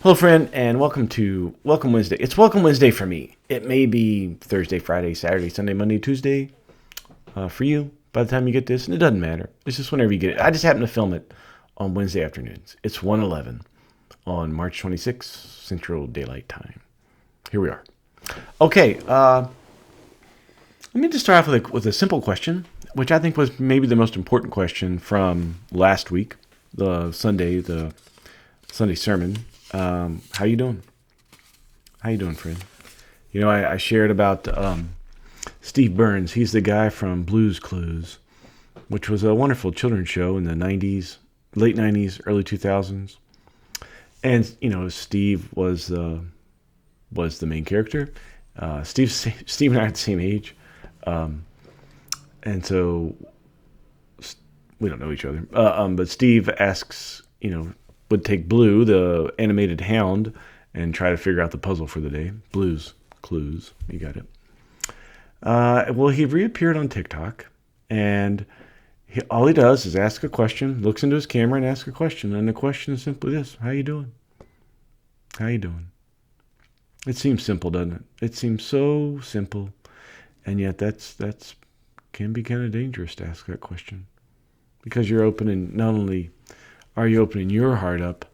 Hello, friend, and welcome to Welcome Wednesday. It's Welcome Wednesday for me. It may be Thursday, Friday, Saturday, Sunday, Monday, Tuesday for you by the time you get this, and it doesn't matter. It's just whenever you get it. I just happen to film it on Wednesday afternoons. It's 1:11 on March 26th, Central Daylight Time. Here we are. Okay, let me just start off with a simple question, which I think was maybe the most important question from last week, the Sunday sermon. How you doing? How you doing, friend? You know, I shared about Steve Burns. He's the guy from Blue's Clues, which was a wonderful children's show in the 90s, late 90s, early 2000s. And, you know, Steve was the main character. Steve and I are the same age. And so we don't know each other. But Steve asks, would take Blue, the animated hound, and try to figure out the puzzle for the day. Blue's Clues. You got it. Well, he reappeared on TikTok, and all he does is ask a question, looks into his camera and asks a question. And the question is simply this: how you doing? How you doing? It seems simple, doesn't it? It seems so simple, and yet that's can be kind of dangerous to ask that question, because you're opening, not only are you opening your heart up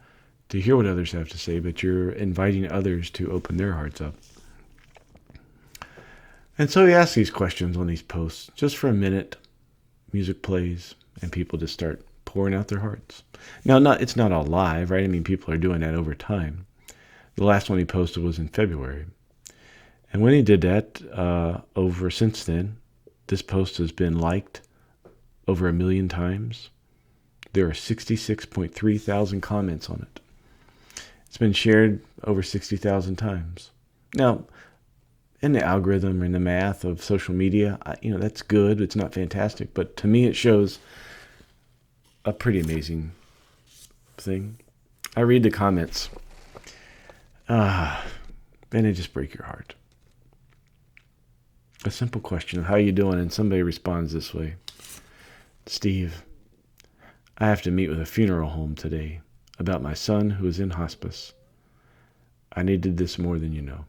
to hear what others have to say, but you're inviting others to open their hearts up. And so he asks these questions on these posts. Just for a minute, music plays, and people just start pouring out their hearts. Now, it's not all live, right? I mean, people are doing that over time. The last one he posted was in February. And when he did that, since then, this post has been liked over 1 million times. There are 66.3 thousand comments on it. It's been shared over 60,000 times. Now, in the algorithm or in the math of social media, that's good. It's not fantastic. But to me, it shows a pretty amazing thing. I read the comments. And they just break your heart. A simple question of how you doing, and somebody responds this way: Steve, I have to meet with a funeral home today about my son who is in hospice. I needed this more than you know.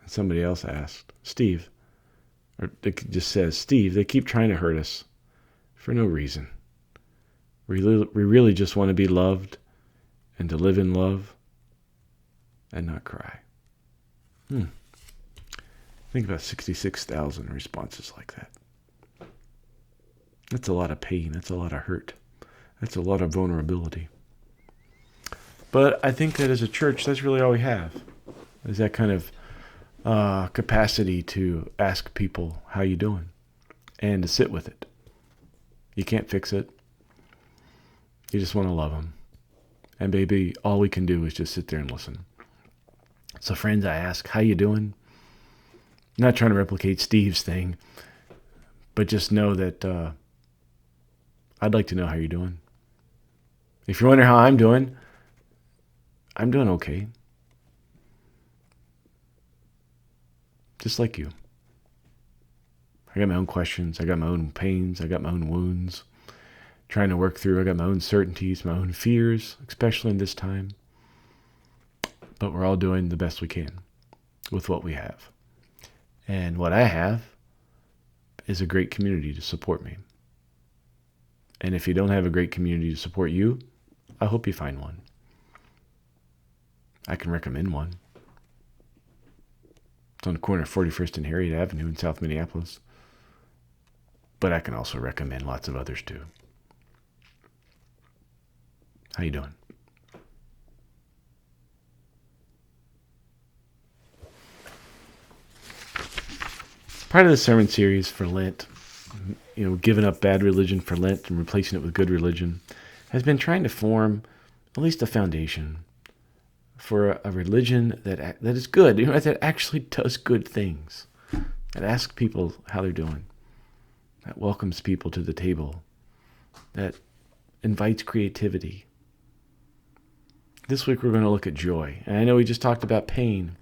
And somebody else asked, Steve, or it just says, Steve, they keep trying to hurt us for no reason. We really just want to be loved and to live in love and not cry. Think about 66,000 responses like that. That's a lot of pain. That's a lot of hurt. That's a lot of vulnerability. But I think that as a church, that's really all we have, is that kind of capacity to ask people, how you doing? And to sit with it. You can't fix it. You just want to love them. And baby, all we can do is just sit there and listen. So friends, I ask, how you doing? I'm not trying to replicate Steve's thing, but just know that I'd like to know how you're doing. If you're wondering how I'm doing okay. Just like you. I got my own questions. I got my own pains. I got my own wounds. Trying to work through. I got my own certainties, my own fears, especially in this time. But we're all doing the best we can with what we have. And what I have is a great community to support me. And if you don't have a great community to support you, I hope you find one. I can recommend one. It's on the corner of 41st and Harriet Avenue in South Minneapolis. But I can also recommend lots of others too. How you doing? Part of the sermon series for Lent, giving up bad religion for Lent and replacing it with good religion, has been trying to form at least a foundation for a religion that is good, that actually does good things, that asks people how they're doing, that welcomes people to the table, that invites creativity. This week we're going to look at joy. And I know we just talked about pain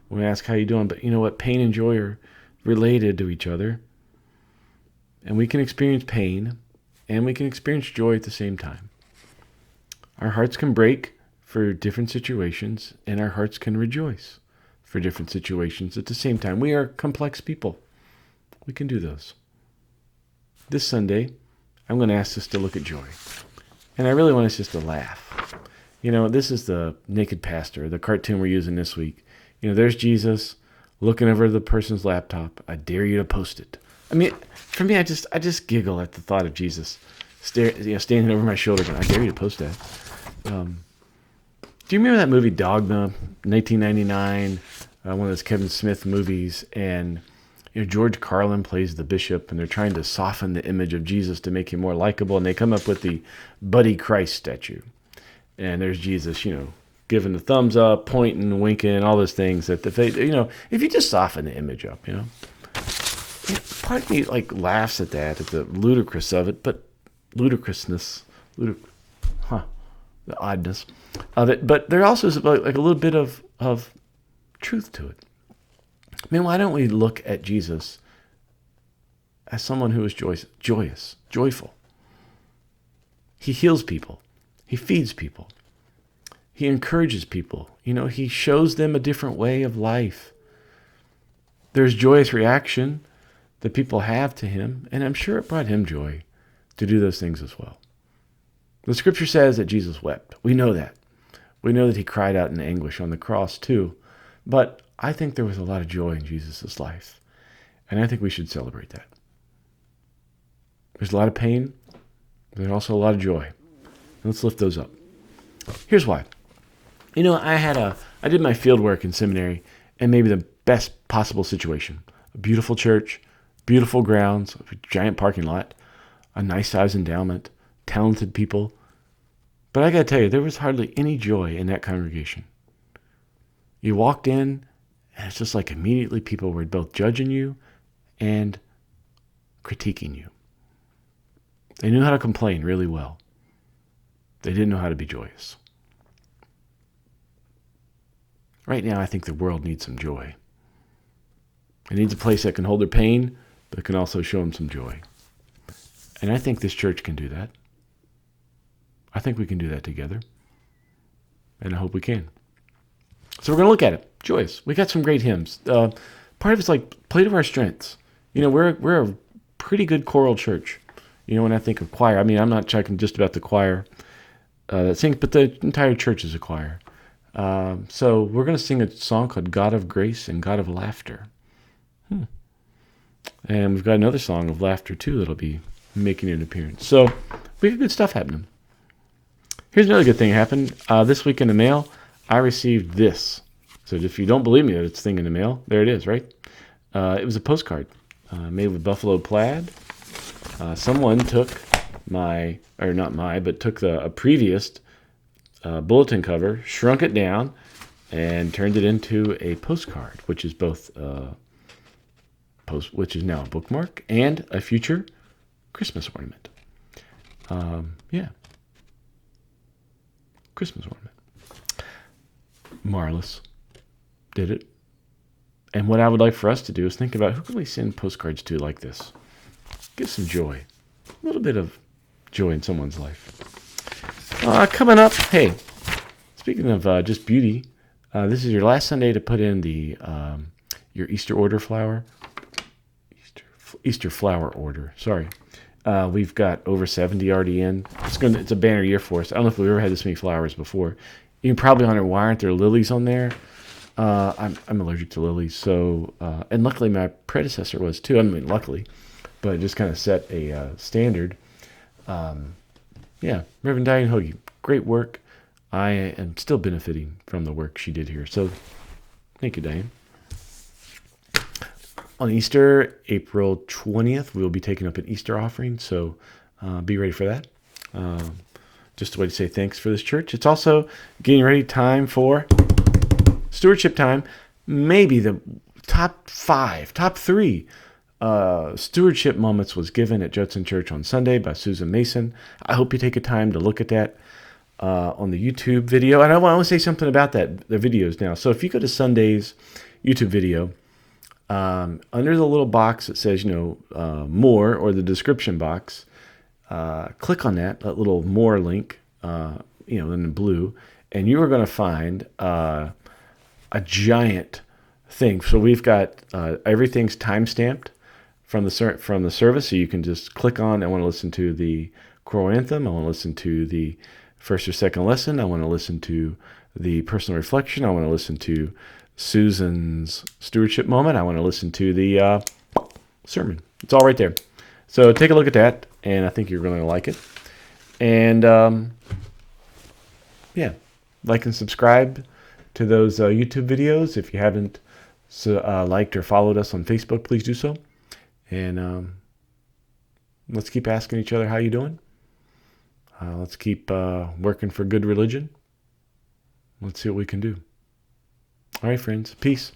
when we ask how you doing, but you know what? Pain and joy are related to each other. And we can experience pain and we can experience joy at the same time. Our hearts can break for different situations, and our hearts can rejoice for different situations at the same time. We are complex people. We can do those. This Sunday, I'm going to ask us to look at joy. And I really want us just to laugh. This is the Naked Pastor, the cartoon we're using this week. There's Jesus looking over the person's laptop. I dare you to post it. For me, I just giggle at the thought of Jesus standing over my shoulder going, I dare you to post that. Do you remember that movie Dogma, 1999, one of those Kevin Smith movies? And George Carlin plays the bishop, and they're trying to soften the image of Jesus to make him more likable, and they come up with the Buddy Christ statue. And there's Jesus, giving the thumbs up, pointing, winking, all those things that the face, if you just soften the image up, part of me laughs at that, at the ludicrous of it, but the oddness of it. But there also is a little bit of truth to it. Why don't we look at Jesus as someone who is joyous, joyful? He heals people. He feeds people. He encourages people. He shows them a different way of life. There's joyous reaction that people have to him, and I'm sure it brought him joy to do those things as well. The scripture says that Jesus wept. We know that. We know that he cried out in anguish on the cross too. But I think there was a lot of joy in Jesus' life, and I think we should celebrate that. There's a lot of pain. There's also a lot of joy. Let's lift those up. Here's why. I did my field work in seminary, and maybe the best possible situation. A beautiful church, beautiful grounds, a giant parking lot, a nice size endowment, talented people. But I got to tell you, there was hardly any joy in that congregation. You walked in, and it's just like immediately people were both judging you and critiquing you. They knew how to complain really well. They didn't know how to be joyous. Right now, I think the world needs some joy. It needs a place that can hold their pain, but can also show them some joy. And I think this church can do that. I think we can do that together. And I hope we can. So we're going to look at it. Joyous. We got some great hymns. Part of it's play to our strengths. We're a pretty good choral church. When I think of choir, I'm not talking just about the choir that sings, but the entire church is a choir. So we're going to sing a song called God of Grace and God of Laughter. And we've got another song of laughter, too, that'll be making an appearance. So we got good stuff happening. Here's another good thing that happened. This week in the mail, I received this. So if you don't believe me that it's a thing in the mail, there it is, right? It was a postcard made with buffalo plaid. Someone took took a previous bulletin cover, shrunk it down, and turned it into a postcard, which is both which is now a bookmark and a future Christmas ornament. Christmas ornament. Marlis did it. And what I would like for us to do is think about who can we send postcards to like this? Give some joy. A little bit of joy in someone's life. Coming up, hey, speaking of just beauty, this is your last Sunday to put in the your Easter order flower. Easter flower order. Sorry. We've got over 70 already in. It's a banner year for us. I don't know if we've ever had this many flowers before. You can probably wonder, why aren't there lilies on there? I'm allergic to lilies, so and luckily my predecessor was too. Luckily, but it just kind of set a standard. Reverend Diane Hoagie, great work. I am still benefiting from the work she did here. So thank you, Diane. On Easter, April 20th, we will be taking up an Easter offering, so be ready for that. Just a way to say thanks for this church. It's also getting ready time for stewardship time. Maybe the top 3 stewardship moments was given at Judson Church on Sunday by Susan Mason. I hope you take a time to look at that on the YouTube video. And I want to say something about that, the videos now. So if you go to Sunday's YouTube video, under the little box that says, more, or the description box, click on that little more link, in blue, and you are going to find a giant thing. So we've got everything's timestamped from the service, so you can just click on. I want to listen to the choral anthem. I want to listen to the first or second lesson. I want to listen to the personal reflection. I want to listen to Susan's stewardship moment. I want to listen to the sermon. It's all right there. So take a look at that, and I think you're going to like it. And yeah, like and subscribe to those YouTube videos. If you haven't liked or followed us on Facebook, please do so. And let's keep asking each other how you doing. Let's keep working for good religion. Let's see what we can do. All right, friends. Peace.